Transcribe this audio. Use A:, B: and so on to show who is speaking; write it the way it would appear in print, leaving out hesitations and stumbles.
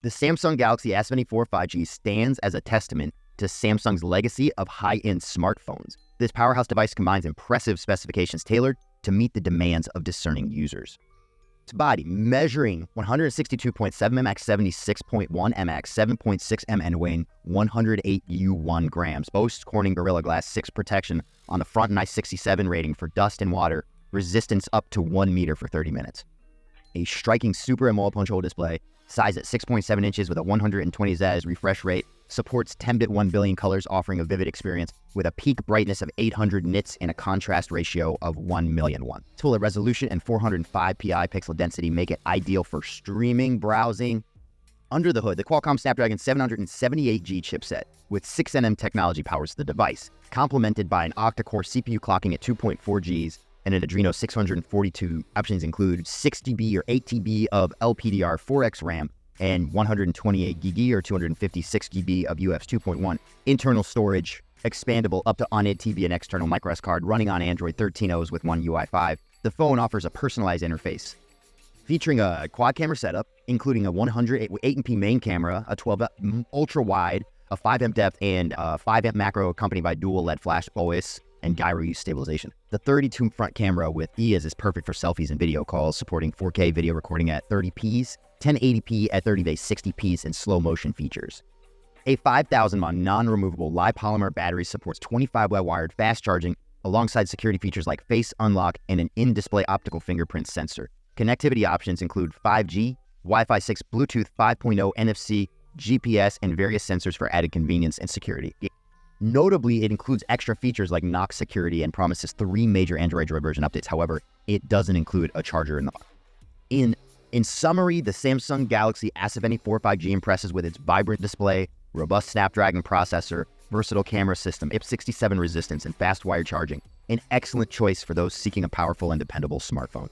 A: The Samsung Galaxy A74 5G stands as a testament to Samsung's legacy of high-end smartphones. This powerhouse device combines impressive specifications tailored to meet the demands of discerning users. Its body, measuring 162.7 mm, 76.1 mm, 7.6 mm, and weighing 108 U1 grams, boasts Corning Gorilla Glass 6 protection on the front and I67 rating for dust and water, resistance up to 1 meter for 30 minutes. A striking Super AMOLED punch-hole display, size at 6.7 inches with a 120 Hz refresh rate, supports 10-bit 1 billion colors, offering a vivid experience with a peak brightness of 800 nits and a contrast ratio of 1,000,001. Full resolution and 405 pi pixel density make it ideal for streaming, browsing. Under the hood, the Qualcomm Snapdragon 778G chipset with 6nm technology powers the device, complemented by an octa-core CPU clocking at 2.4 Gs and an Adreno 642. Options include 6GB or 8TB of LPDR4X RAM and 128GB or 256GB of UFS 2.1. Internal storage, expandable up to on-it TV and external microSD card, running on Android 13 O's with One UI 5. The phone offers a personalized interface, featuring a quad camera setup, including a 108MP main camera, a 12 ultra wide, a 5M depth, and a 5M macro accompanied by dual LED flash OIS and gyro use stabilization. The 32 front camera with EOS is perfect for selfies and video calls, supporting 4K video recording at 30p's, 1080p at 30 by 60p's, and slow motion features. A 5,000 mAh non-removable live polymer battery supports 25W wired fast charging alongside security features like face unlock and an in-display optical fingerprint sensor. Connectivity options include 5G, Wi-Fi 6, Bluetooth 5.0, NFC, GPS, and various sensors for added convenience and security. Notably, it includes extra features like Knox security and promises 3 major Android Droid version updates. However, it doesn't include a charger in the box. In summary, the Samsung Galaxy A74 5G impresses with its vibrant display, robust Snapdragon processor, versatile camera system, IP67 resistance, and fast wire charging. An excellent choice for those seeking a powerful and dependable smartphone.